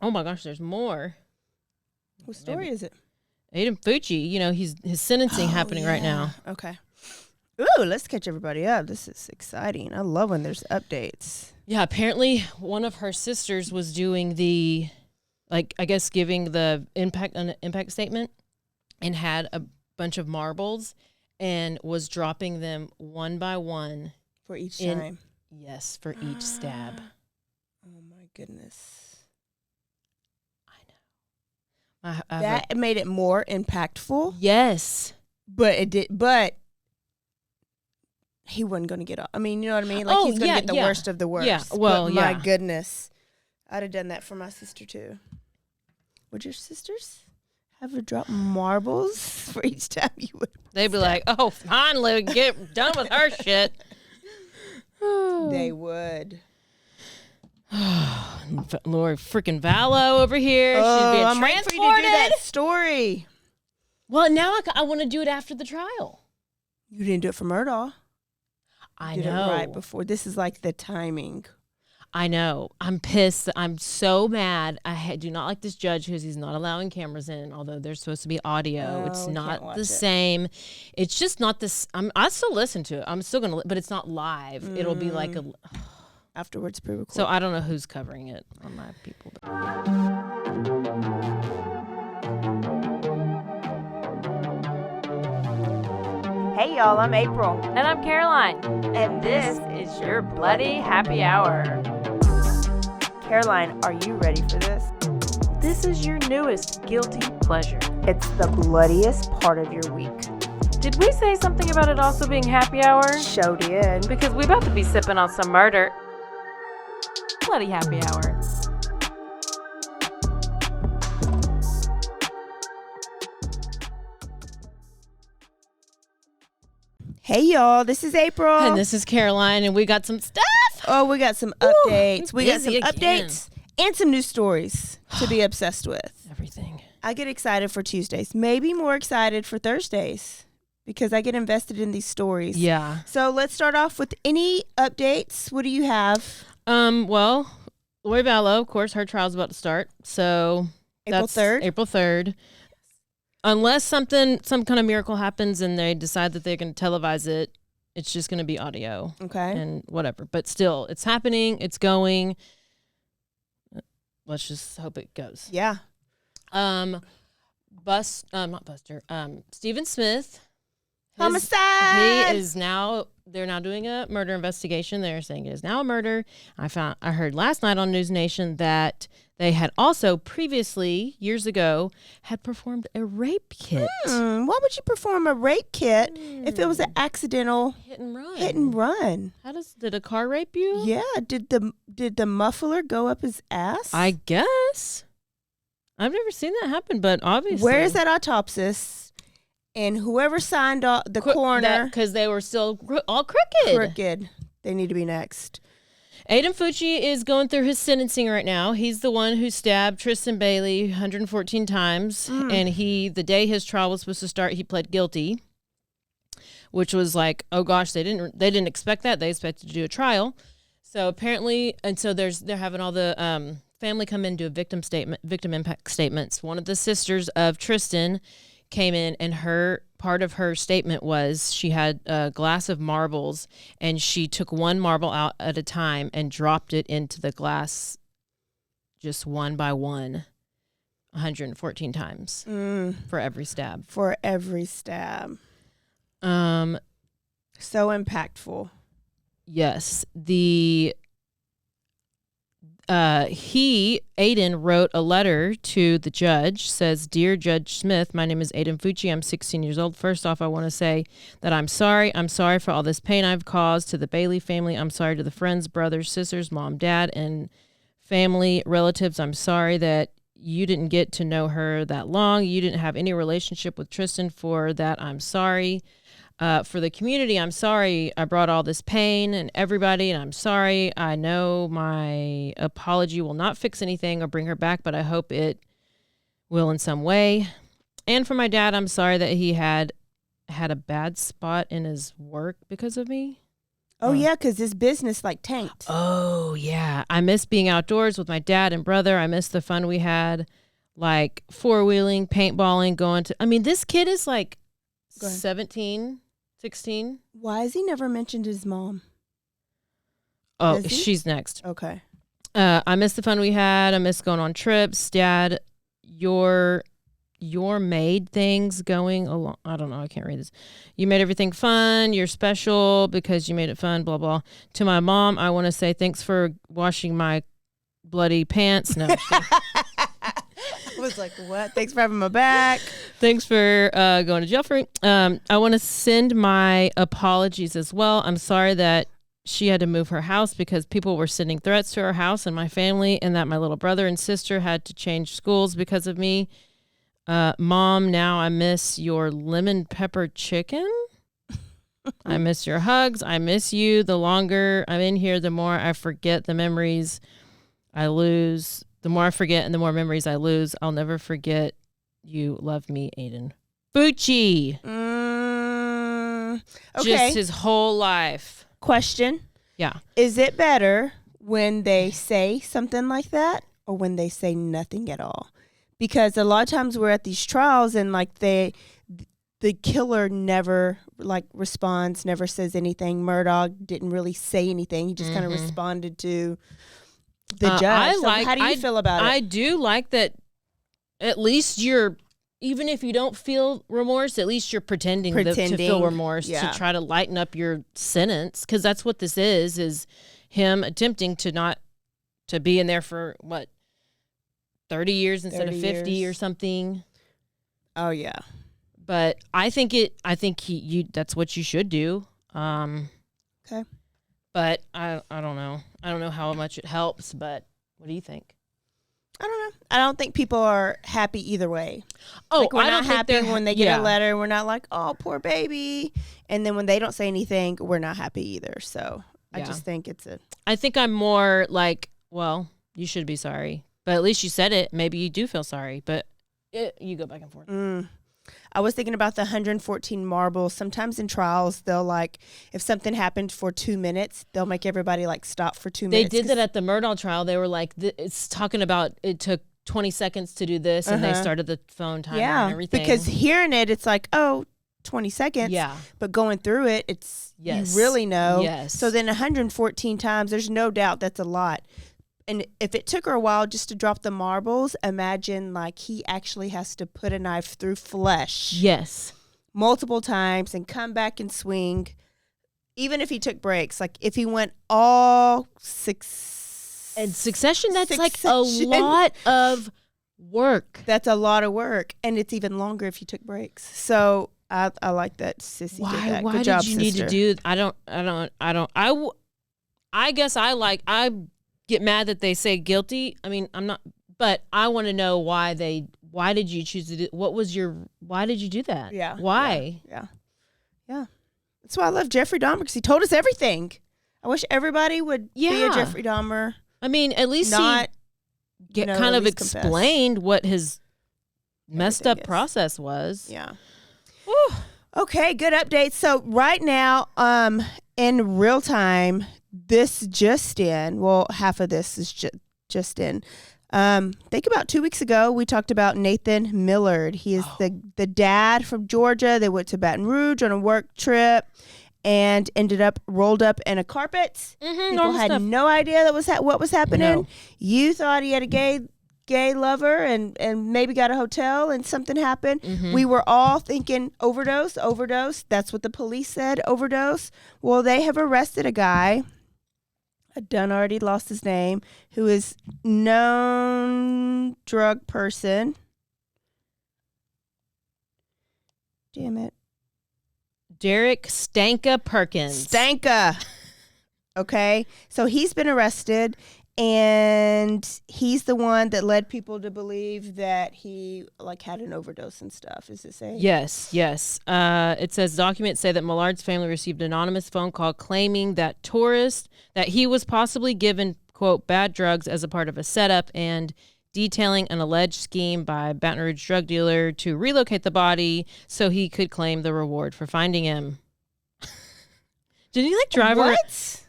Oh my gosh, there's more. What story is it? Aiden Fucci, his sentencing happening right now. Okay. Ooh, let's catch everybody up. This is exciting. I love when there's updates. Yeah, apparently one of her sisters was doing giving the impact statement and had a bunch of marbles and was dropping them one by one. For each time? Yes, for each stab. Oh, my goodness. I know. That made it more impactful. Yes. But he wasn't going to get off. I mean, you know what I mean? Like, he's going to get the worst of the worst. Yeah, well, my goodness. I'd have done that for my sister, too. Would your sisters have her drop marbles for each time you would? They'd be like, oh, finally, get done with her shit. They would. Lord, freaking Vallow over here. She's being I'm transported. waiting for you to do that story. Well, now I want to do it after the trial. You didn't do it for Murdaugh. I You did know. it right before. This is like the timing. I know. I'm pissed. I'm so mad. I do not like this judge because he's not allowing cameras in, although there's supposed to be audio. It's not the same. It's just not this. I still listen to it. I'm still going to, but it's not live. It'll be like a... Afterwards pre-recorded. So I don't know who's covering it on my people. Hey y'all, I'm April. And I'm Caroline. And this is your Bloody Happy Hour. Caroline, are you ready for this? This is your newest guilty pleasure. It's the bloodiest part of your week. Did we say something about it also being happy hour? Show did. Because we about to be sipping on some murder. Bloody Happy Hour. Hey y'all, this is April. And this is Caroline, and we got some stuff. Oh, we got some updates. We got some busy again. updates and some news stories to be obsessed with. Everything. I get excited for Tuesdays, maybe more excited for Thursdays because I get invested in these stories. Yeah. So let's start off with any updates. What do you have? Well, Lori Vallow, of course, her trial's about to start. So April 3rd? April 3rd. Unless some kind of miracle happens and they decide that they're going to televise it, it's just going to be audio. Okay. And whatever. But still, it's happening. It's going. Let's just hope it goes. Yeah. Not Buster. Stephen Smith. Homicide. He is now. They're now doing a murder investigation. They're saying it is now a murder. I heard last night on News Nation that they had also previously, years ago, had performed a rape kit. Why would you perform a rape kit if it was an accidental hit and run? Hit and run. Did a car rape you? Yeah. Did the muffler go up his ass? I guess. I've never seen that happen, but obviously. Where is that autopsy? And whoever signed off, the coroner. Because they were still all crooked. They need to be next. Aiden Fucci is going through his sentencing right now. He's the one who stabbed Tristan Bailey 114 times. And the day his trial was supposed to start, he pled guilty, which was like, oh gosh, they didn't expect that. They expected to do a trial. So apparently, and so they're having all the family come in and do a victim impact statements. One of the sisters of Tristan came in, and part of her statement was she had a glass of marbles, and she took one marble out at a time and dropped it into the glass just one by one 114 times for every stab. So impactful. Yes. Aiden wrote a letter to the judge, says, Dear Judge Smith, my name is Aiden Fucci. I'm 16 years old. First off, I want to say that I'm sorry. I'm sorry for all this pain I've caused to the Bailey family. I'm sorry to the friends, brothers, sisters, mom, dad, and family, relatives. I'm sorry that you didn't get to know her that long. You didn't have any relationship with Tristan. For that, I'm sorry. For the community, I'm sorry I brought all this pain and everybody, and I'm sorry. I know my apology will not fix anything or bring her back, but I hope it will in some way. And for my dad, I'm sorry that he had a bad spot in his work because of me. Oh, yeah, because his business, like, tanked. Oh, yeah. I miss being outdoors with my dad and brother. I miss the fun we had, like four-wheeling, paintballing, going to... I mean, this kid is like 17, 16. Why has he never mentioned his mom? Oh, she's next. Okay. I miss the fun we had. I miss going on trips. Dad, your made things going along. I don't know. I can't read this. You made everything fun. You're special because you made it fun, blah, blah. To my mom, I want to say thanks for washing my bloody pants. No. I was like, what? Thanks for having my back. Thanks for going to jail for me. I want to send my apologies as well. I'm sorry that she had to move her house because people were sending threats to her house and my family, and that my little brother and sister had to change schools because of me. Mom, now I miss your lemon pepper chicken. I miss your hugs. I miss you. The longer I'm in here, the more I forget the memories I lose. The more I forget and the more memories I lose. I'll never forget you. Love me, Aiden. Bucci. Okay. Just his whole life. Question. Yeah. Is it better when they say something like that or when they say nothing at all? Because a lot of times we're at these trials and like the killer never like responds, never says anything. Murdoch didn't really say anything. He just kind of responded to the judge. How do you feel about it? I do like that at least you're, even if you don't feel remorse, at least you're pretending. To feel remorse to try to lighten up your sentence. Because that's what this is him attempting to be in there for, 30 years instead of 50 or something. Oh, yeah. But I think that's what you should do. Okay. But I don't know. I don't know how much it helps, but what do you think? I don't know. I don't think people are happy either way. Oh, like we're not happy when they get a letter. We're not like, oh, poor baby. And then when they don't say anything, we're not happy either. So I just think I think I'm more like, well, you should be sorry. But at least you said it. Maybe you do feel sorry. But you go back and forth. I was thinking about the 114 marbles. Sometimes in trials, they'll like, if something happened for 2 minutes, they'll make everybody like stop for 2 minutes. They did that at the Murdaugh trial. They were like, it's talking about it took 20 seconds to do this, and they started the phone timer and everything. Because hearing it, it's like, 20 seconds. Yeah. But going through it, it's, you really know. Yes. So then 114 times, there's no doubt that's a lot. And if it took her a while just to drop the marbles, imagine like he actually has to put a knife through flesh. Yes. Multiple times and come back and swing. Even if he took breaks, like if he went all succession, that's like a lot of work. That's a lot of work. And it's even longer if you took breaks. So I like that Sissy did that. Why Good job, did you sister. need to do, I guess I get mad that they say guilty. I mean, I'm not, but I want to know why did you choose to do, why did you do that? Yeah. Why? Yeah. That's why I love Jeffrey Dahmer, because he told us everything. I wish everybody would be a Jeffrey Dahmer. I mean, at least he kind of explained what his messed up process was. Yeah. Whew. Okay, good update. So right now, in real time, this just in, well, half of this is just in. Think about 2 weeks ago, we talked about Nathan Millard. He is the dad from Georgia. They went to Baton Rouge on a work trip and ended up rolled up in a carpet. People had no idea that what was happening. No. You thought he had a gay lover and maybe got a hotel and something happened. We were all thinking overdose. That's what the police said, overdose. Well, they have arrested a guy. I done already lost his name, who is known drug person. Damn it. Derek Stanka Perkins. Stanka. Okay. So he's been arrested, and he's the one that led people to believe that he like had an overdose and stuff. Is it saying? Yes. It says documents say that Millard's family received an anonymous phone call claiming that he was possibly given, quote, bad drugs as a part of a setup, and detailing an alleged scheme by Baton Rouge drug dealer to relocate the body so he could claim the reward for finding him. Did he like drive around? What?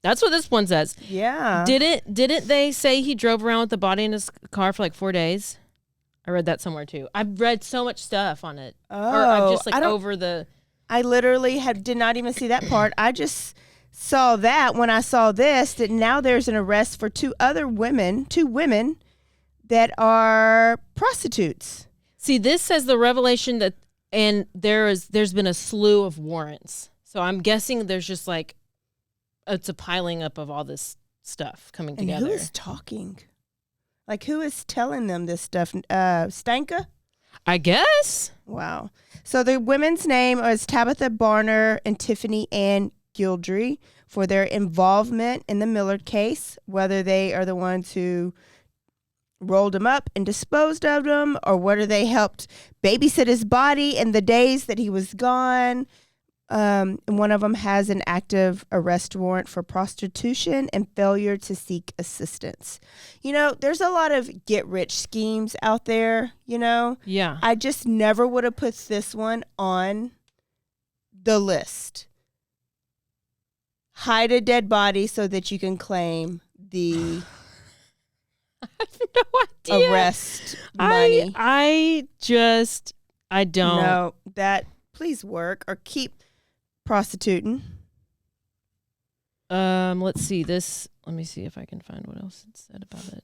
That's what this one says. Yeah. Didn't they say he drove around with the body in his car for like 4 days? I read that somewhere too. I've read so much stuff on it. Oh, or I'm just like over the. I literally did not even see that part. I just saw that when I saw this, that now there's an arrest for two women that are prostitutes. See, this says the revelation that, and there's been a slew of warrants. So I'm guessing there's just like, it's a piling up of all this stuff coming together. And who is talking? Like, who is telling them this stuff? Stanka? I guess. Wow. So the women's name is Tabitha Barner and Tiffany Ann Gildry for their involvement in the Millard case, whether they are the ones who rolled him up and disposed of him, or whether they helped babysit his body in the days that he was gone. And one of them has an active arrest warrant for prostitution and failure to seek assistance. You know, there's a lot of get-rich schemes out there, you know? Yeah. I just never would have put this one on the list. Hide a dead body so that you can claim the I have no idea. arrest money. I don't. No, that please work or keep prostituting. Let's see this. Let me see if I can find what else it said about it.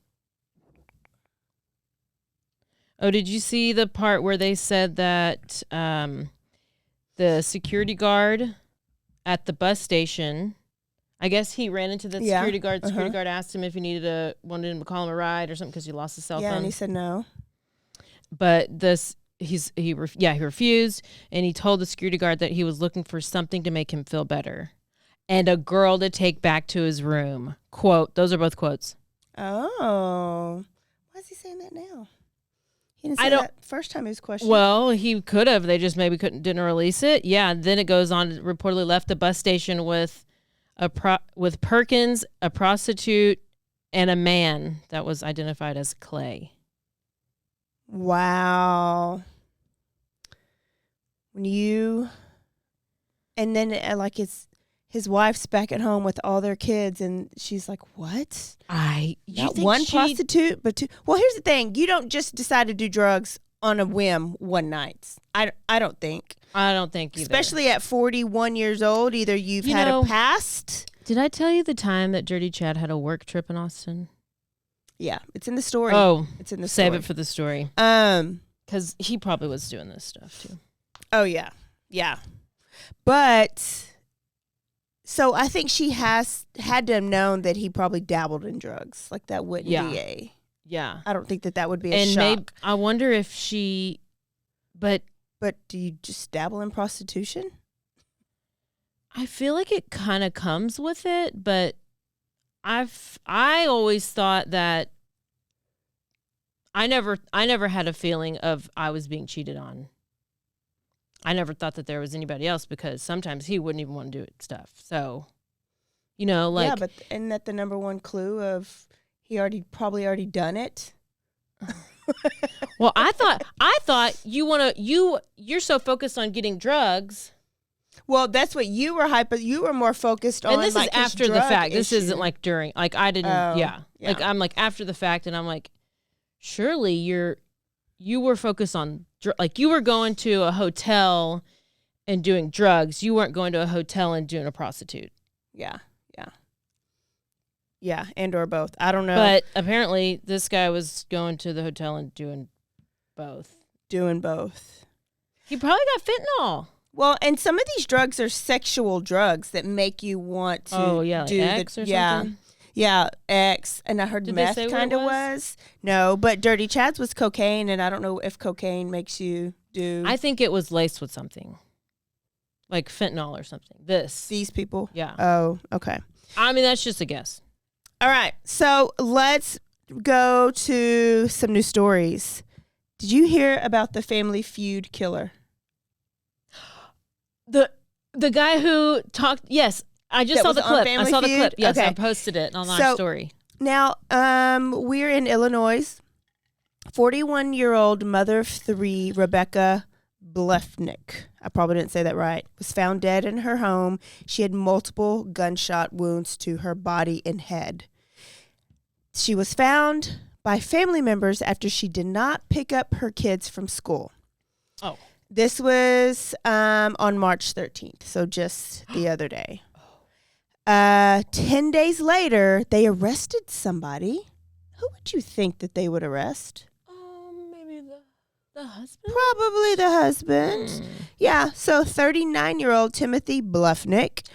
Oh, did you see the part where they said that the security guard at the bus station, I guess he ran into the security guard. The security guard asked him if he wanted him to call him a ride or something because he lost his cell phone. Yeah, and he said no. But he refused, and he told the security guard that he was looking for something to make him feel better and a girl to take back to his room. Quote, those are both quotes. Oh. Why is he saying that now? He didn't say that first time he was questioned. Well, he could have. They just maybe didn't release it. Yeah, then it goes on, reportedly left the bus station with Perkins, a prostitute, and a man that was identified as Clay. Wow. And then like his wife's back at home with all their kids, and she's like, "What? Not one prostitute, but two." Well, here's the thing: you don't just decide to do drugs on a whim one night. I don't think. I don't think either. Especially at 41 years old, either you've had a past. Did I tell you the time that Dirty Chad had a work trip in Austin? Yeah, it's in the story. Oh, it's in the story. Save it for the story. Because he probably was doing this stuff too. Oh yeah, yeah. But so I think she had to have known that he probably dabbled in drugs. Like that wouldn't be a. Yeah. I don't think that would be a shock. Maybe, I wonder if she, but do you just dabble in prostitution? I feel like it kind of comes with it, but I always thought that I never had a feeling of I was being cheated on. I never thought that there was anybody else because sometimes he wouldn't even want to do stuff. So, you know, like. Yeah, but isn't that the number one clue of he probably already done it? Well, I thought you're so focused on getting drugs. Well, that's what you were You were more focused on. And this like, is after the fact. This isn't like during. Like I didn't. Yeah. Like I'm like after the fact, and I'm like, surely you were focused on like you were going to a hotel and doing drugs. You weren't going to a hotel and doing a prostitute. Yeah. Yeah, and or both. I don't know. But apparently this guy was going to the hotel and doing both. He probably got fentanyl. Well, and some of these drugs are sexual drugs that make you want to do X or something? Yeah, X. And I heard meth kind of was. No, but Dirty Chad's was cocaine, and I don't know if cocaine makes you do. I think it was laced with something. Like fentanyl or something. These people? Yeah. Oh, okay. I mean, that's just a guess. All right, so let's go to some new stories. Did you hear about the Family Feud killer? The guy who talked, yes, I just saw the clip. I saw the clip. Yes, okay. I posted it on our story. Now, we're in Illinois. 41-year-old mother of three, Rebecca Bliefnick. I probably didn't say that right, was found dead in her home. She had multiple gunshot wounds to her body and head. She was found by family members after she did not pick up her kids from school. Oh. This was on March 13th, so just the other day. 10 days later, they arrested somebody. Who would you think that they would arrest? Maybe the husband? Probably the husband. Yeah, so 39-year-old Timothy Bliefnick.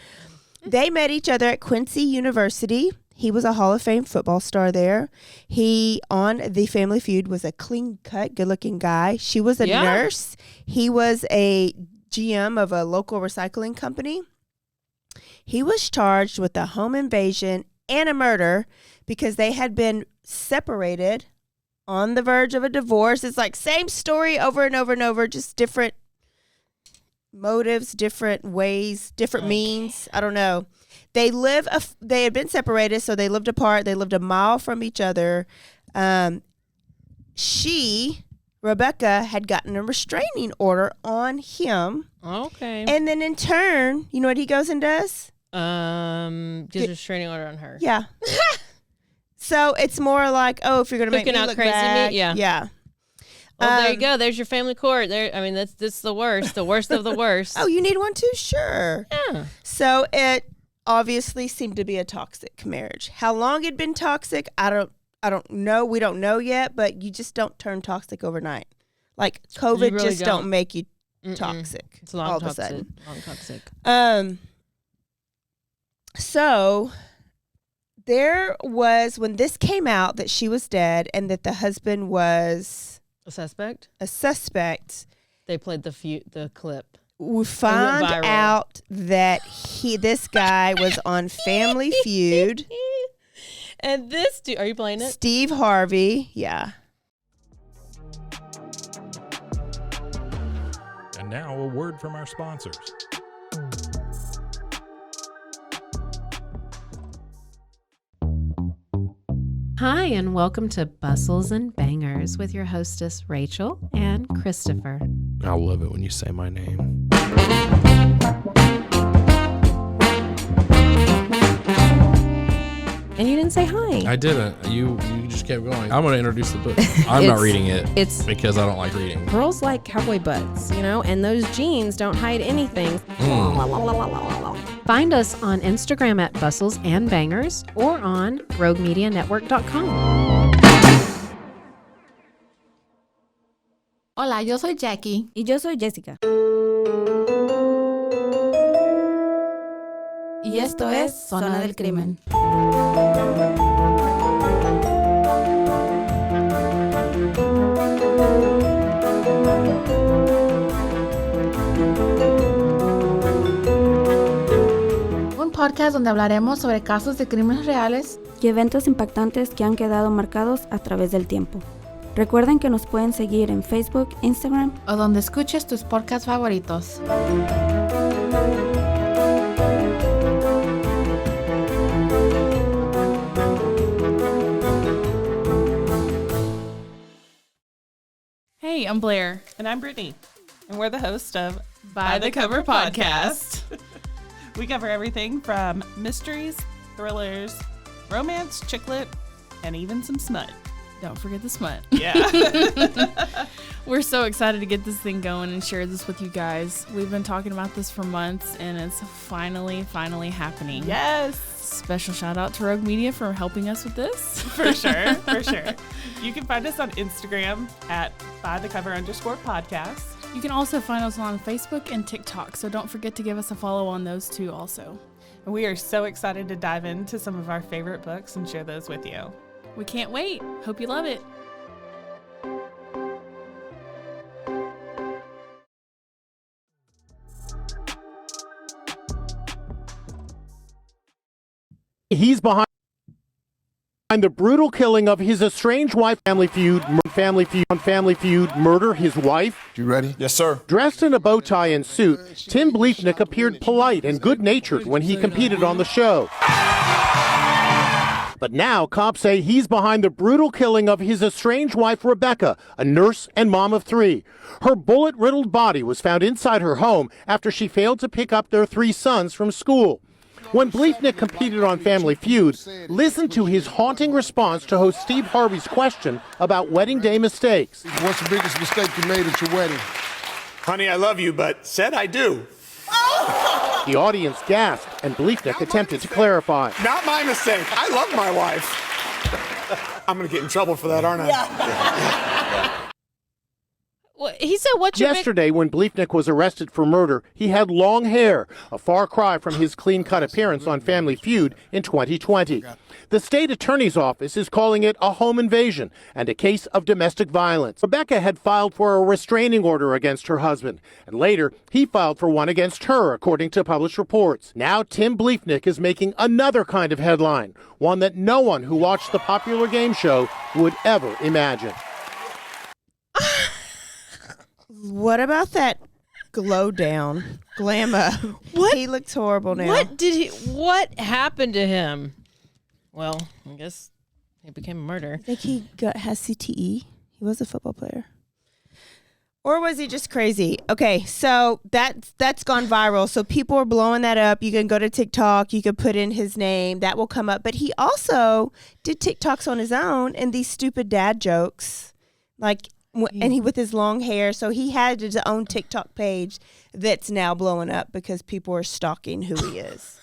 They met each other at Quincy University. He was a Hall of Fame football star there. He, on the Family Feud, was a clean-cut, good-looking guy. She was a nurse. He was a GM of a local recycling company. He was charged with a home invasion and a murder because they had been separated on the verge of a divorce. It's like same story over and over and over, just different motives, different ways, different means. I don't know. They had been separated, so they lived apart. They lived a mile from each other. Rebecca, had gotten a restraining order on him. Okay. And then in turn, you know what he goes and does? Gives a restraining order on her. Yeah. So it's more like, oh, if you're going to make me look bad. Yeah. Well, there you go. There's your family court. There. I mean, that's the worst of the worst. Oh, you need one too? Sure. Yeah. So it obviously seemed to be a toxic marriage. How long it'd been toxic, I don't know. We don't know yet, but you just don't turn toxic overnight. Like COVID really just don't make you toxic. It's long all toxic. of a sudden. Long toxic. So there was, when this came out that she was dead and that the husband was a suspect, they played the clip. We found out that this guy was on Family Feud. And this dude, are you playing it? Steve Harvey, yeah. And now a word from our sponsors. Hi, and welcome to Bustles and Bangers with your hostess, Rachel and Christopher. I love it when you say my name. And you didn't say hi. I didn't. You just kept going. I'm going to introduce the book. I'm not reading it. It's because I don't like reading. Girls like cowboy butts, and those jeans don't hide anything. Find us on Instagram at Bustles and Bangers or on roguemedianetwork.com. Hola, yo soy Jackie. Y yo soy Jessica. Y esto es Zona del Crimen. Un podcast donde hablaremos sobre casos de crímenes reales y eventos impactantes que han quedado marcados a través del tiempo. Recuerden que nos pueden seguir en Facebook, Instagram o donde escuches tus podcasts favoritos. Hey, I'm Blair. And I'm Brittany. And we're the host of By the Cover Podcast. We cover everything from mysteries, thrillers, romance, chick lit, and even some smut. Don't forget the smut. Yeah. We're so excited to get this thing going and share this with you guys. We've been talking about this for months, and it's finally happening. Yes. Special shout out to Rogue Media for helping us with this. For sure. You can find us on Instagram at bythecover_podcast. You can also find us on Facebook and TikTok, so don't forget to give us a follow on those too also. And we are so excited to dive into some of our favorite books and share those with you. We can't wait. Hope you love it. He's behind the brutal killing of his estranged wife. Family Feud, murder his wife. You ready? Yes, sir. Dressed in a bow tie and suit, Tim Bliefnick appeared polite and good-natured when he competed on the show. But now cops say he's behind the brutal killing of his estranged wife, Rebecca, a nurse and mom of 3. Her bullet-riddled body was found inside her home after she failed to pick up their 3 sons from school. When Bliefnick competed on Family Feud, listen to his haunting response to host Steve Harvey's question about wedding day mistakes. What's the biggest mistake you made at your wedding? Honey, I love you, but said I do. The audience gasped, and Bliefnick attempted to clarify. Not my mistake. I love my wife. I'm going to get in trouble for that, aren't I? Yeah. Well, he said, what's your Yesterday, when Bliefnick was arrested for murder, he had long hair, a far cry from his clean-cut appearance on Family Feud in 2020. The state attorney's office is calling it a home invasion and a case of domestic violence. Rebecca had filed for a restraining order against her husband, and later he filed for one against her, according to published reports. Now Tim Bliefnick is making another kind of headline, one that no one who watched the popular game show would ever imagine. What about that glow down? Glamour. What? He looks horrible now. What happened to him? Well, I guess he became a murderer. I think he has CTE. He was a football player. Or was he just crazy? Okay, so that's gone viral. So people are blowing that up. You can go to TikTok. You can put in his name. That will come up. But he also did TikToks on his own and these stupid dad jokes. And he with his long hair. So he had his own TikTok page that's now blowing up because people are stalking who he is.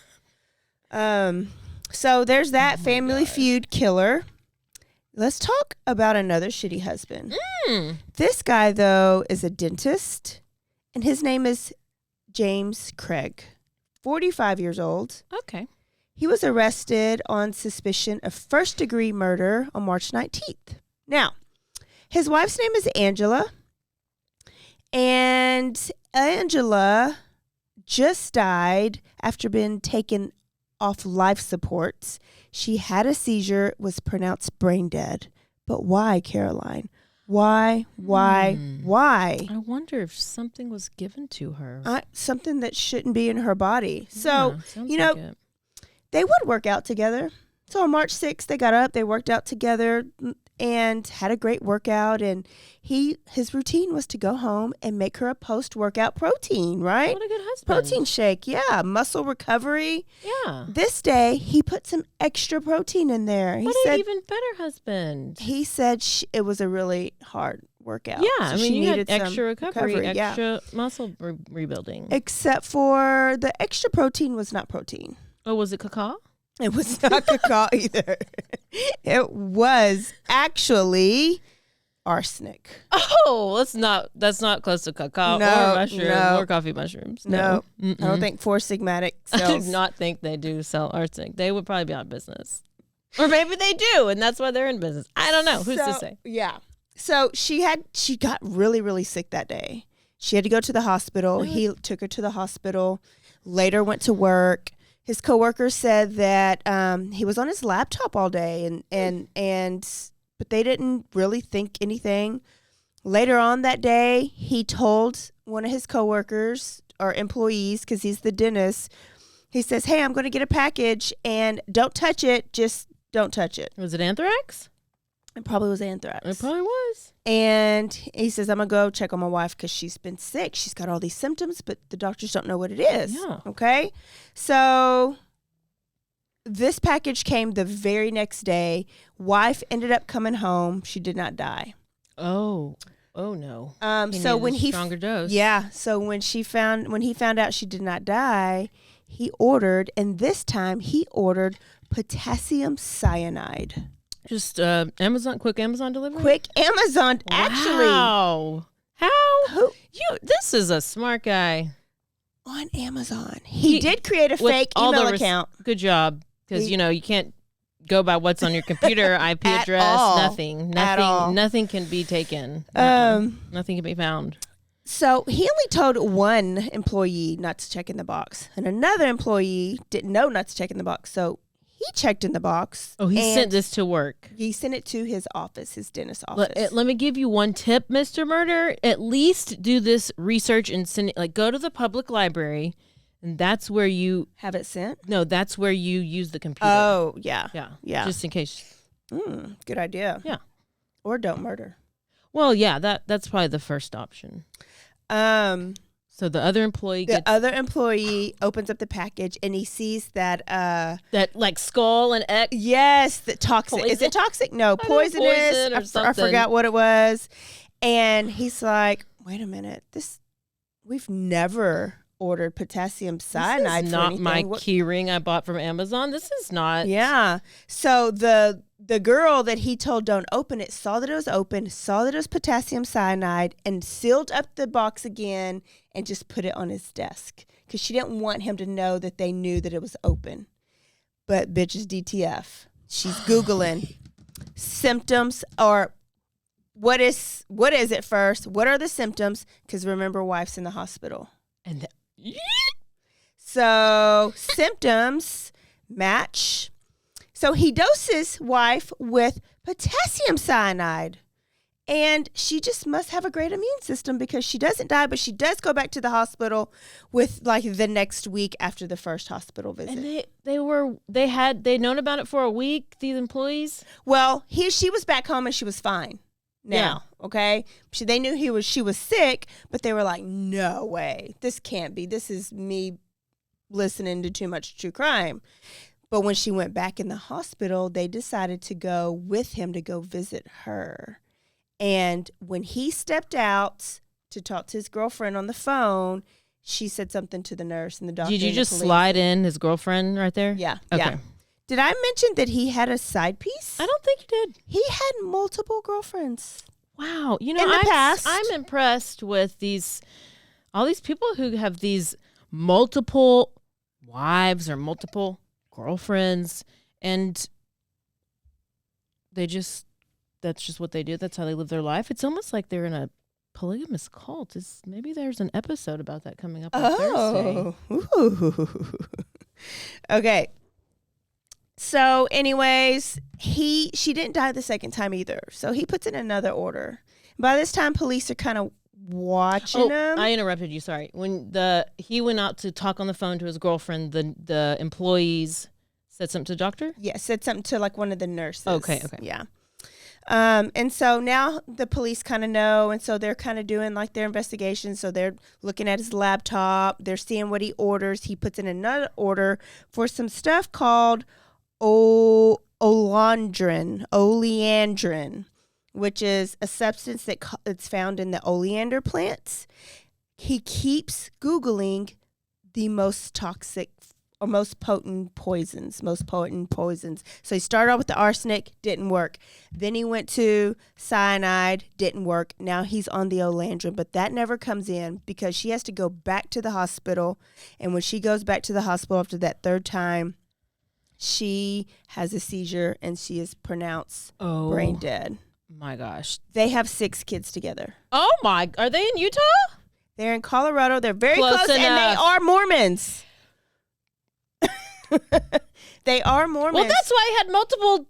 So there's that Family Feud killer. Let's talk about another shitty husband. This guy, though, is a dentist, and his name is James Craig, 45 years old. Okay. He was arrested on suspicion of first-degree murder on March 19th. Now, his wife's name is Angela, and Angela just died after being taken off life supports. She had a seizure, was pronounced brain dead. But why, Caroline? Why? I wonder if something was given to her. Something that shouldn't be in her body. So, they would work out together. So on March 6th, they got up, they worked out together and had a great workout. And his routine was to go home and make her a post-workout protein, right? What a good husband. Protein shake, yeah. Muscle recovery. Yeah. This day, he put some extra protein in there. What an even better husband. He said it was a really hard workout. Yeah, so I mean, she you needed had extra recovery, yeah. extra muscle rebuilding. Except for the extra protein was not protein. Oh, was it cacao? It was not cacao either. It was actually arsenic. Oh, that's not close to cacao or mushroom or coffee mushrooms. No. I don't think Four Sigmatic sells. I do not think they do sell arsenic. They would probably be out of business. Or maybe they do, and that's why they're in business. I don't know. Who's to say? Yeah. So she got really, really sick that day. She had to go to the hospital. He took her to the hospital, later went to work. His coworkers said that he was on his laptop all day, but they didn't really think anything. Later on that day, he told one of his coworkers or employees, because he's the dentist, he says, "Hey, I'm going to get a package, and don't touch it. Just don't touch it." Was it anthrax? It probably was anthrax. It probably was. And he says, "I'm going to go check on my wife because she's been sick. She's got all these symptoms, but the doctors don't know what it is." Yeah. Okay? So this package came the very next day. Wife ended up coming home. She did not die. Oh no. So when he stronger dose. Yeah. So when he found out she did not die, he ordered, and this time he ordered potassium cyanide. Just quick Amazon delivery? Quick Amazon, actually. Wow. How? This is a smart guy. On Amazon. He did create a fake email account. Good job. Because, you can't go by what's on your computer, IP address, nothing. Nothing can be taken. Nothing can be found. So he only told one employee not to check in the box. And another employee didn't know not to check in the box. So he checked in the box. Oh, he sent this to work. He sent it to his office, his dentist office. Let me give you one tip, Mr. Murder. At least do this research and send it. Go to the public library And that's where you have it sent. No, that's where you use the computer. Oh, yeah. Yeah. Just in case. Good idea. Yeah. Or don't murder. Well, yeah, that's probably the first option. So the other employee opens up the package and he sees that that like skull and X. Yes, the toxic. Poison? Is it toxic? No, poisonous. I forgot what it was. And he's like, "Wait a minute. We've never ordered potassium cyanide. This is for not anything. my key ring I bought from Amazon. This is not." Yeah. So the girl that he told don't open it saw that it was open, saw that it was potassium cyanide, and sealed up the box again and just put it on his desk because she didn't want him to know that they knew that it was open. But bitch is DTF. She's Googling symptoms or what is it first? What are the symptoms? Because remember, wife's in the hospital. And so symptoms match. So he doses wife with potassium cyanide. And she just must have a great immune system because she doesn't die, but she does go back to the hospital with like the next week after the first hospital visit. And they'd known about it for a week, these employees? Well, she was back home and she was fine now, okay? They knew she was sick, but they were like, no way. This can't be. This is me listening to too much true crime. But when she went back in the hospital, they decided to go with him to go visit her. And when he stepped out to talk to his girlfriend on the phone, she said something to the nurse and the doctor. Did you just slide in his girlfriend right there? Yeah. Okay. Yeah. Did I mention that he had a side piece? I don't think you did. He had multiple girlfriends. Wow. You know, in the past. I'm impressed with all these people who have these multiple wives or multiple girlfriends, and that's just what they do. That's how they live their life. It's almost like they're in a polygamous cult. Maybe there's an episode about that coming up on Thursday. Ooh. Okay. So anyways, she didn't die the second time either. So he puts in another order. By this time, police are kind of watching him. I interrupted you. Sorry. When he went out to talk on the phone to his girlfriend, the employees said something to the doctor? Yeah, said something to like one of the nurses. Okay. Yeah. And so now the police kind of know, and so they're kind of doing like their investigation. So they're looking at his laptop. They're seeing what he orders. He puts in another order for some stuff called oleandrin, which is a substance that's found in the oleander plants. He keeps Googling the most toxic or most potent poisons. So he started out with the arsenic, didn't work. Then he went to cyanide, didn't work. Now he's on the oleandrin, but that never comes in because she has to go back to the hospital. And when she goes back to the hospital after that third time, she has a seizure and she is pronounced brain dead. My gosh. They have 6 kids together. Oh my, are they in Utah? They're in Colorado. They're very close enough. And they are Mormons. They are Mormons. Well, that's why he had multiple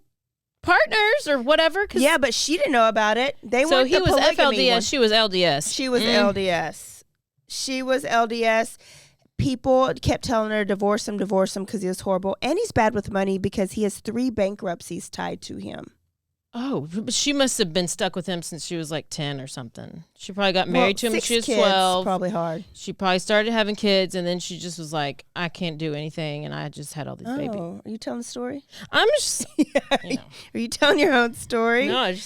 partners or whatever. Yeah, but she didn't know about it. He was FLDS. One. She was LDS. She was LDS. She was LDS. People kept telling her, divorce him, because he was horrible. And he's bad with money because he has 3 bankruptcies tied to him. Oh, but she must have been stuck with him since she was like 10 or something. She probably got married to him when she was 12. Probably hard. She probably started having kids, and then she just was like, I can't do anything, and I just had all these babies. Are you telling the story? I'm just, Are you telling your own story? No, I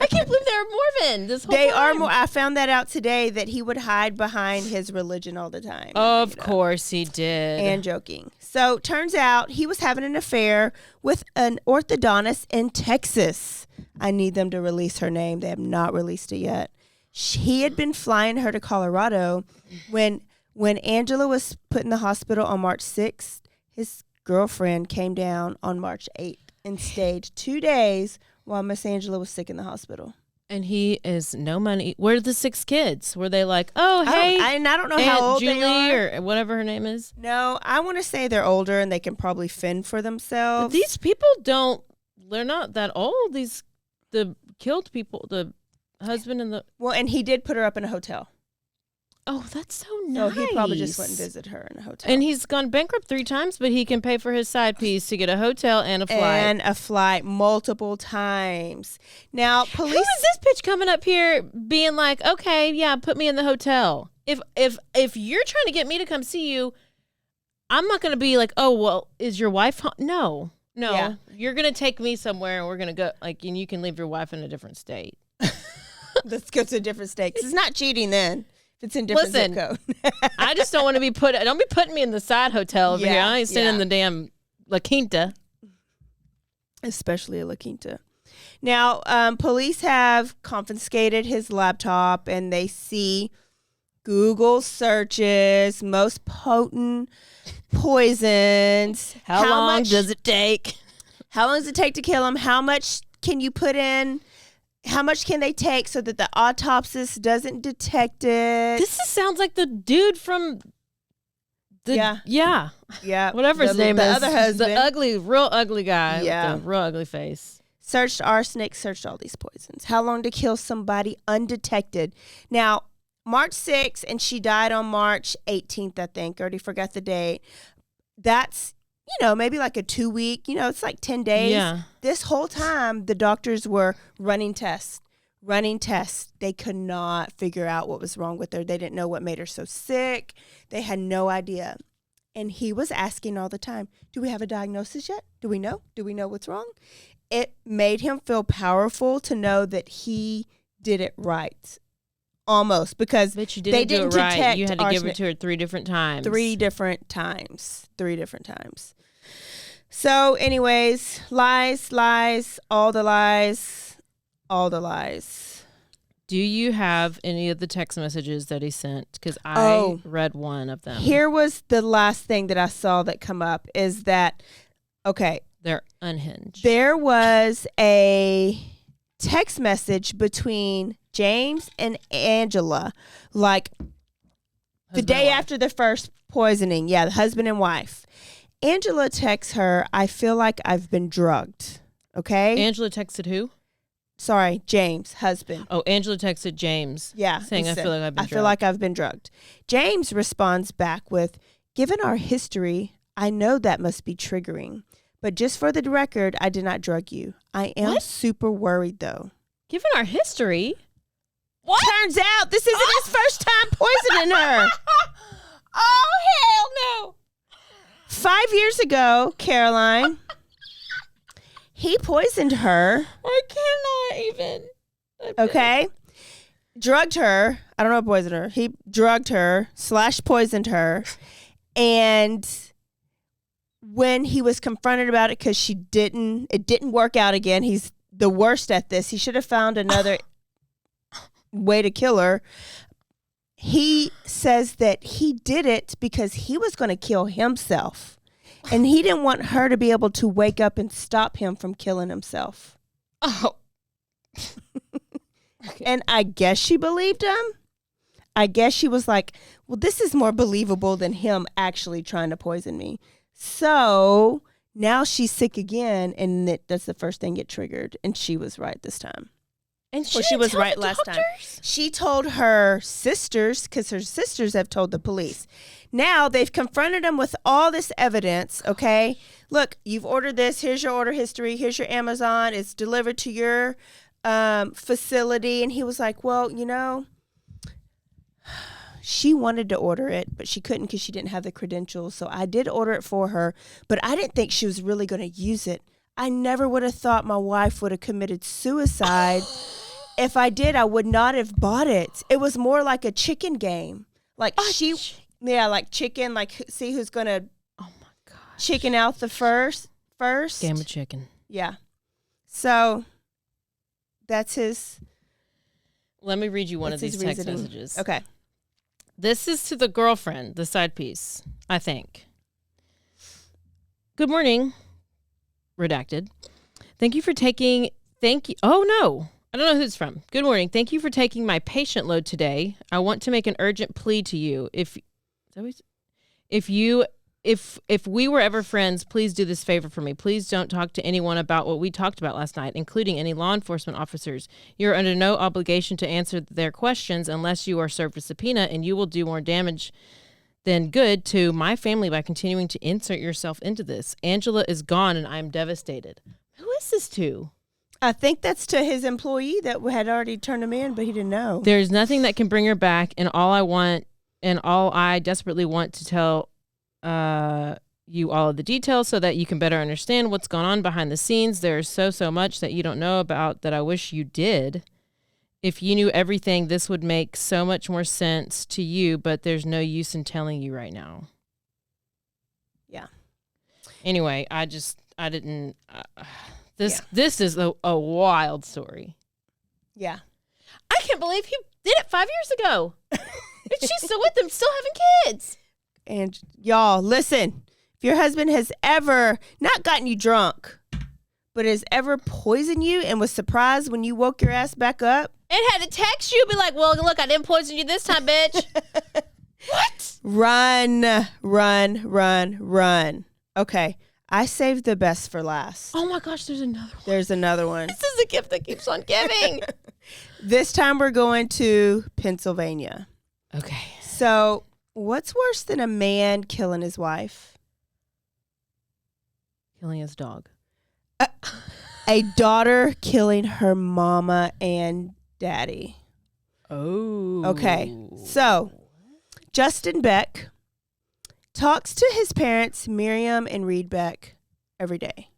can't believe they're Mormon this whole time. I found that out today, that he would hide behind his religion all the time. Of course he did. And joking. So turns out he was having an affair with an orthodontist in Texas. I need them to release her name. They have not released it yet. He had been flying her to Colorado when Angela was put in the hospital on March 6th. His girlfriend came down on March 8th and stayed 2 days while Miss Angela was sick in the hospital. And he is no money. Where are the 6 kids? Were they like, hey, I don't know how old Julie they are. or whatever her name is? No, I want to say they're older and they can probably fend for themselves. But these people they're not that old. The killed people, the husband and the... Well, and he did put her up in a hotel. Oh, that's so nice. No, he probably just went and visit her in a hotel. And he's gone bankrupt 3 times, but he can pay for his side piece to get a hotel and a flight. And a flight multiple times. Now, police... Who is this bitch coming up here being like, okay, yeah, put me in the hotel? If you're trying to get me to come see you, I'm not going to be like, oh, well, is your wife home? No. Yeah. You're going to take me somewhere and we're going to go, like, and you can leave your wife in a different state. Let's go to a different state. 'Cause it's not cheating then. If it's in different zip code. I just don't want to be don't be putting me in the side hotel over here. I ain't staying in the damn La Quinta. Especially a La Quinta. Now, police have confiscated his laptop and they see Google searches, most potent poisons. How long does it take? How long does it take to kill him? How much can you put in? How much can they take so that the autopsist doesn't detect it? This sounds like the dude from the whatever his name is. The other husband. The real ugly guy with the real ugly face. Searched arsenic, searched all these poisons. How long to kill somebody undetected? Now, March 6th, and she died on March 18th, I think. I already forgot the date. That's, maybe like a 2-week, it's like 10 days. Yeah. This whole time, the doctors were running tests. They could not figure out what was wrong with her. They didn't know what made her so sick. They had no idea. And he was asking all the time, do we have a diagnosis yet? Do we know? Do we know what's wrong? It made him feel powerful to know that he did it right. Almost, because they didn't do it right. You had to give it to her 3 different times. 3 different times. So, anyways, lies, all the lies. Do you have any of the text messages that he sent? Because I read one of them. Here was the last thing that I saw that come up is that, they're unhinged. There was a text message between James and Angela, like the day after the first poisoning. Yeah, the husband and wife. Angela texts her, I feel like I've been drugged. Okay? Angela texted who? Sorry, James, husband. Oh, Angela texted James. Yeah. Saying, I feel like I've been drugged. James responds back with, given our history, I know that must be triggering. But just for the record, I did not drug you. I am super worried, though. Given our history? What? Turns out this isn't his first time poisoning her. Oh, hell no. 5 years ago, Caroline, he poisoned her. I cannot even. Okay? Drugged her. I don't know what poisoned her. He drugged her / poisoned her. And when he was confronted about it because it didn't work out again. He's the worst at this. He should have found another way to kill her. He says that he did it because he was going to kill himself. And he didn't want her to be able to wake up and stop him from killing himself. Oh. And I guess she believed him. I guess she was like, well, this is more believable than him actually trying to poison me. So now she's sick again, and that's the first thing get triggered. And she was right this time. And she was right last time. She told her sisters, because her sisters have told the police. Now they've confronted him with all this evidence, okay? Look, you've ordered this. Here's your order history. Here's your Amazon. It's delivered to your facility. And he was like, well, she wanted to order it, but she couldn't because she didn't have the credentials. So I did order it for her, but I didn't think she was really going to use it. I never would have thought my wife would have committed suicide. If I did, I would not have bought it. It was more like a chicken game. Like like chicken, like see who's going to chicken out the first. Game of chicken. Yeah. So that's his. Let me read you one of these text messages. Okay. This is to the girlfriend, the side piece, I think. Good morning. Redacted. Oh, no. I don't know who it's from. Good morning. Thank you for taking my patient load today. I want to make an urgent plea to you. If you if we were ever friends, please do this favor for me. Please don't talk to anyone about what we talked about last night, including any law enforcement officers. You're under no obligation to answer their questions unless you are served a subpoena, and you will do more damage than good to my family by continuing to insert yourself into this. Angela is gone, and I am devastated. Who is this to? I think that's to his employee that had already turned him in, but he didn't know. There's nothing that can bring her back, and all I desperately want to tell you all of the details so that you can better understand what's going on behind the scenes. There's so much that you don't know about that I wish you did. If you knew everything, this would make so much more sense to you, but there's no use in telling you right now. Yeah. Anyway, this is a wild story. Yeah. I can't believe he did it 5 years ago. And she's still with him, still having kids. And y'all, listen, if your husband has ever not gotten you drunk, but has ever poisoned you and was surprised when you woke your ass back up. And had to text you, be like, well, look, I didn't poison you this time, bitch. What? Run. Okay. I saved the best for last. Oh my gosh, there's another one. There's another one. This is a gift that keeps on giving. This time we're going to Pennsylvania. Okay. So, what's worse than a man killing his wife? Killing his dog. A daughter killing her mama and daddy. Oh. Okay. So, Justin Beck talks to his parents, Miriam and Reed Beck, every day.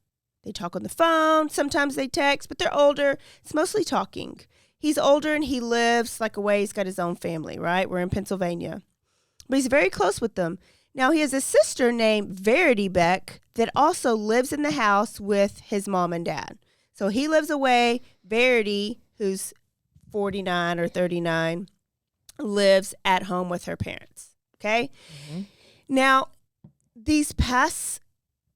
They talk on the phone. Sometimes they text, but they're older. It's mostly talking. He's older and he lives like away. He's got his own family, right? We're in Pennsylvania. But he's very close with them. Now, he has a sister named Verity Beck that also lives in the house with his mom and dad. So he lives away. Verity, who's 49 or 39, lives at home with her parents. Okay? Mm-hmm. Now, these past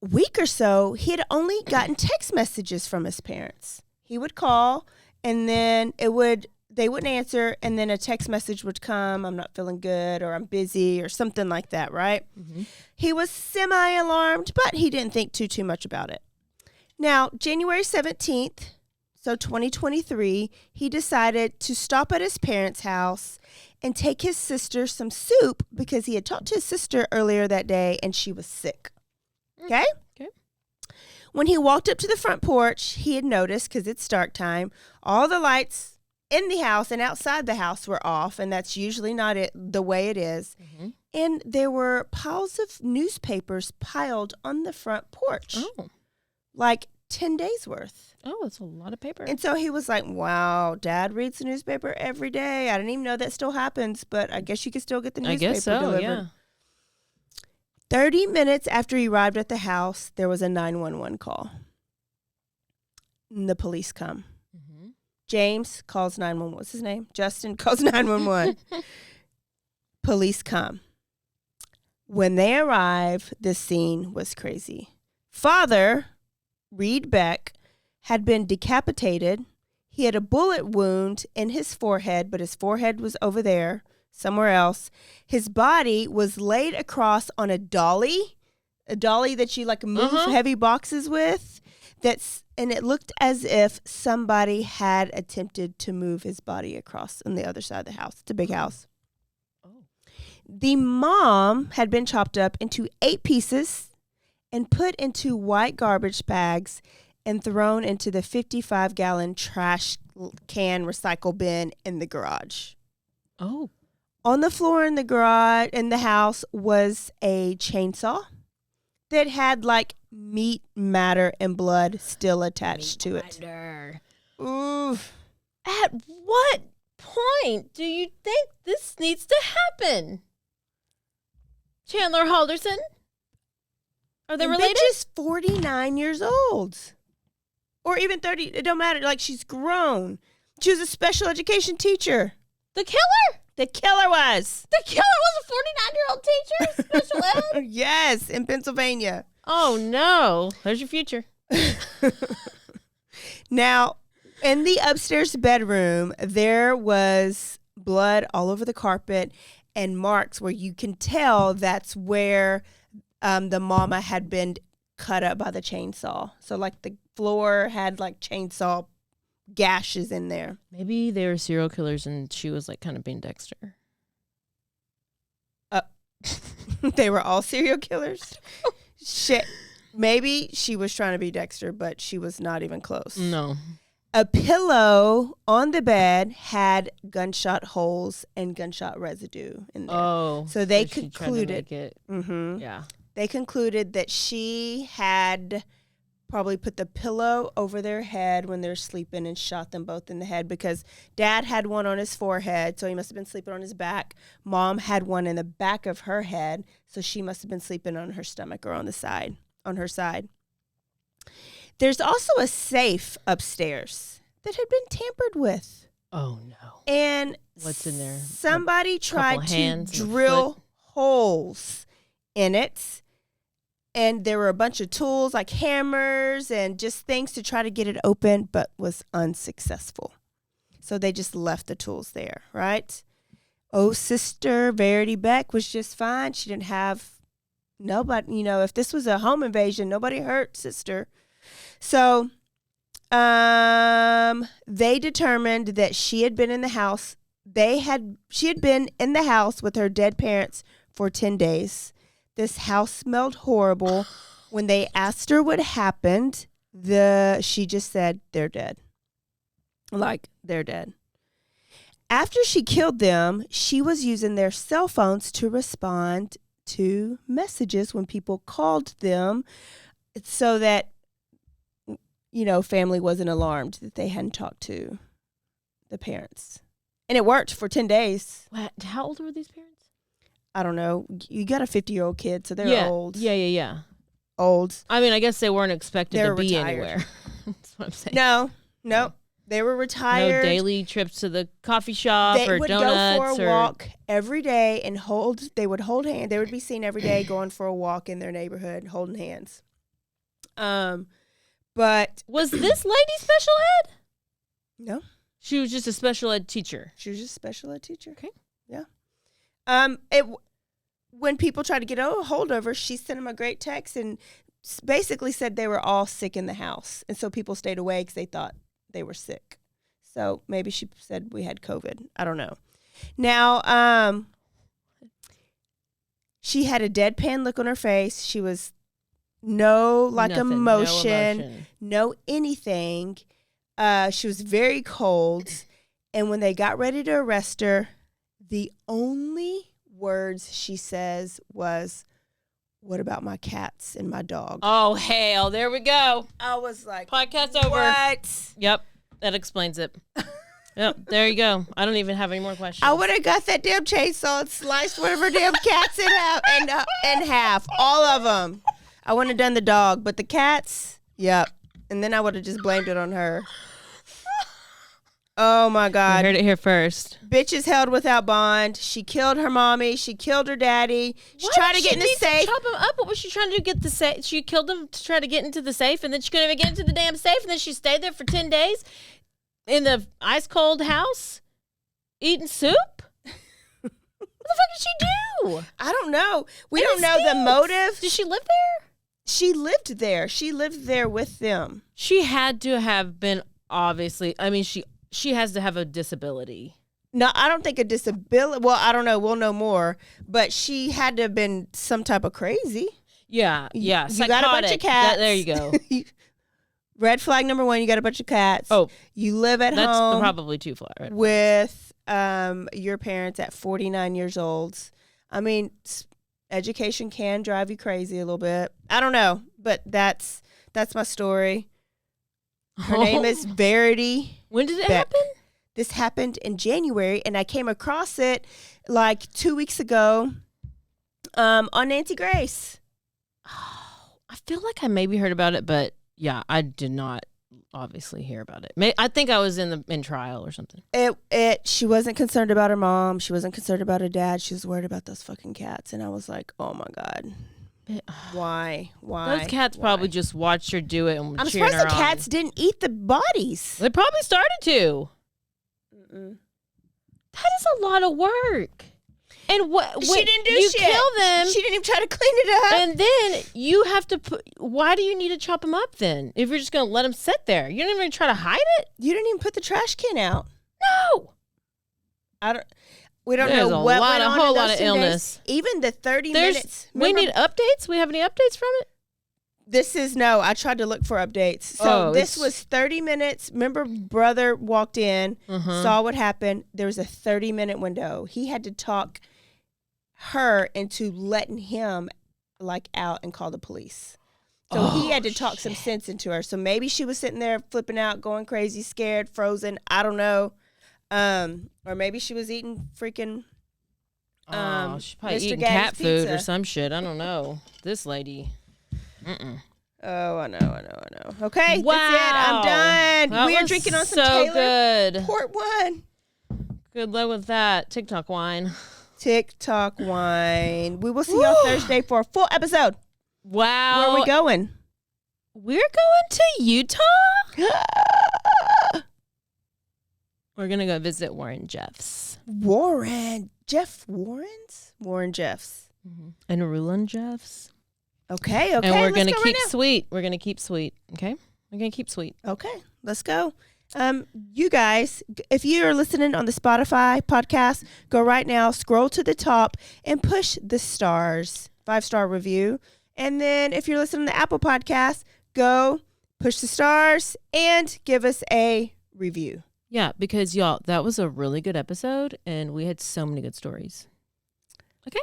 week or so, he had only gotten text messages from his parents. He would call, and then they wouldn't answer, and then a text message would come, I'm not feeling good, or I'm busy, or something like that, right? Mm-hmm. He was semi-alarmed, but he didn't think too much about it. Now, January 17th, so 2023, he decided to stop at his parents' house and take his sister some soup because he had talked to his sister earlier that day, and she was sick. Okay? Okay. When he walked up to the front porch, he had noticed, because it's dark time, all the lights in the house and outside the house were off, and that's usually not the way it is. Mm-hmm. And there were piles of newspapers piled on the front porch. Oh. Like 10 days worth. Oh, that's a lot of paper. And so he was like, wow, Dad reads the newspaper every day. I didn't even know that still happens, but I guess you can still get the newspaper I guess so, delivered. Yeah. 30 minutes after he arrived at the house, there was a 911 call. And the police come. Mm-hmm. James calls 911. What's his name? Justin calls 911. Police come. When they arrive, the scene was crazy. Father, Reed Beck, had been decapitated. He had a bullet wound in his forehead, but his forehead was over there, somewhere else. His body was laid across on a dolly that you like move heavy boxes with. And it looked as if somebody had attempted to move his body across on the other side of the house. It's a big house. Oh. The mom had been chopped up into 8 pieces and put into white garbage bags and thrown into the 55-gallon trash can recycle bin in the garage. Oh. On the floor in the garage, in the house, was a chainsaw that had like meat, matter, and blood still attached to it. Ooh. At what point do you think this needs to happen? Chandler Halderson? Are they related? Bitch is 49 years old. Or even 30. It don't matter. Like, she's grown. She was a special education teacher. The killer? The killer was. The killer was a 49-year-old teacher? Special ed? Yes, in Pennsylvania. Oh, no. There's your future. Now, in the upstairs bedroom, there was blood all over the carpet and marks where you can tell that's where the mama had been cut up by the chainsaw. So like the floor had like chainsaw gashes in there. Maybe they were serial killers and she was like kind of being Dexter. They were all serial killers. Shit. Maybe she was trying to be Dexter, but she was not even close. No. A pillow on the bed had gunshot holes and gunshot residue in there. Oh. So they she concluded. tried to make it, yeah. They concluded that she had probably put the pillow over their head when they're sleeping and shot them both in the head, because Dad had one on his forehead, so he must have been sleeping on his back. Mom had one in the back of her head, so she must have been sleeping on her stomach or on the side, on her side. There's also a safe upstairs that had been tampered with. Oh no. And what's in there? Somebody tried to drill holes in it. And there were a bunch of tools like hammers and just things to try to get it open, but was unsuccessful. So they just left the tools there, right? Oh, Sister Verity Beck was just fine. She didn't have nobody, you know, if this was a home invasion, nobody hurt Sister. So they determined that she had been in the house. She had been in the house with her dead parents for 10 days. This house smelled horrible. When they asked her what happened, she just said, they're dead. Like, they're dead. After she killed them, she was using their cell phones to respond to messages when people called them so that, you know, family wasn't alarmed that they hadn't talked to the parents. And it worked for 10 days. How old were these parents? I don't know. You got a 50-year-old kid, so they're old. Yeah. Old. I mean, I guess they weren't expected to be retired. anywhere. That's what I'm saying. No. They were retired. No daily trips to the coffee shop or donuts. They would go for a walk every day and they would hold hands. They would be seen every day going for a walk in their neighborhood, holding hands. But was this lady special ed? No. She was just a special ed teacher. She was just a special ed teacher. Okay. Yeah. When people tried to get a hold of her, she sent them a great text and basically said they were all sick in the house. And so people stayed away because they thought they were sick. So maybe she said we had COVID. I don't know. Now, she had a deadpan look on her face. She was no emotion, no anything. She was very cold. And when they got ready to arrest her, the only words she says was, "What about my cats and my dog?" Oh, hell. There we go. I was like, podcast over. What? Yep. That explains it. Yep. There you go. I don't even have any more questions. I would have got that damn chainsaw and sliced one of her damn cats in half. All of them. I wouldn't have done the dog, but the cats, yep. And then I would have just blamed it on her. Oh, my God. You heard it here first. Bitch is held without bond. She killed her mommy. She killed her daddy. She tried to get in the safe. Chop him up. What was she trying to do? Get the safe? She killed him to try to get into the safe, and then she couldn't even get into the damn safe, and then she stayed there for 10 days in the ice-cold house eating soup? What the fuck did she do? I don't know. We don't know the motive. Did she live there? She lived there. She lived there with them. She had to have been, obviously, I mean, she has to have a disability. No, I don't think a disability. Well, I don't know. We'll know more. But she had to have been some type of crazy. Yeah. You got a bunch of cats. There you go. Red flag number 1, you got a bunch of cats. Oh. You live at that's home. That's probably too far. Right? With your parents at 49 years old. I mean, education can drive you crazy a little bit. I don't know. But that's my story. Her name is Verity. When did it Beck. happen? This happened in January, and I came across it like 2 weeks ago on Nancy Grace. Oh, I feel like I maybe heard about it, but yeah, I did not obviously hear about it. I think I was in trial or something. She wasn't concerned about her mom. She wasn't concerned about her dad. She was worried about those fucking cats, and I was like, oh my God. Why? Those cats probably just watched her do it and I'm cheering surprised her the cats didn't eat the bodies. They probably started to. That is a lot of work. And what She didn't do you shit. kill them. She didn't even try to clean it up. And then you have to put. Why do you need to chop them up then? If you're just going to let them sit there, you didn't even try to hide it. You didn't even put the trash can out. No. We don't There's know what a went on whole in lot those of 10 illness. days. Even the 30 minutes. We need updates. We have any updates from it? I tried to look for updates. So this was 30 minutes. Remember, brother walked in, saw what happened. There was a 30-minute window. He had to talk her into letting him out and call the police. So he had to talk some sense into her. So maybe she was sitting there flipping out, going crazy, scared, frozen. I don't know. Or maybe she was eating freaking she's probably Mr. eating Gaddy's cat food pizza. or some shit. I don't know. This lady. Oh, I know. Okay, Wow. that's it. I'm done. That We are was drinking on some so Taylor good. Port Wine. Good luck with that. TikTok wine. TikTok wine. We will see y'all Thursday for a full episode. Wow. Where are we going? We're going to Utah? We're going to go visit Warren Jeffs. Warren Jeffs. And Rulon Jeffs. Okay. And we're going to keep sweet. We're going to keep sweet. Okay? We're going to keep sweet. Okay. Let's go. You guys, if you are listening on the Spotify podcast, go right now, scroll to the top and push the stars, 5-star review. And then if you're listening to the Apple podcast, go push the stars and give us a review. Yeah, because y'all, that was a really good episode and we had so many good stories. Okay.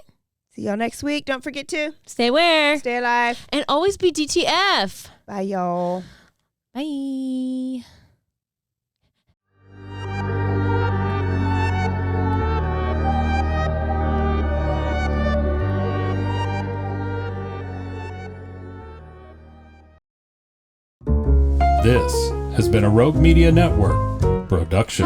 See y'all next week. Don't forget to stay aware, stay alive, and always be DTF. Bye, y'all. Bye. This has been a Rogue Media Network production.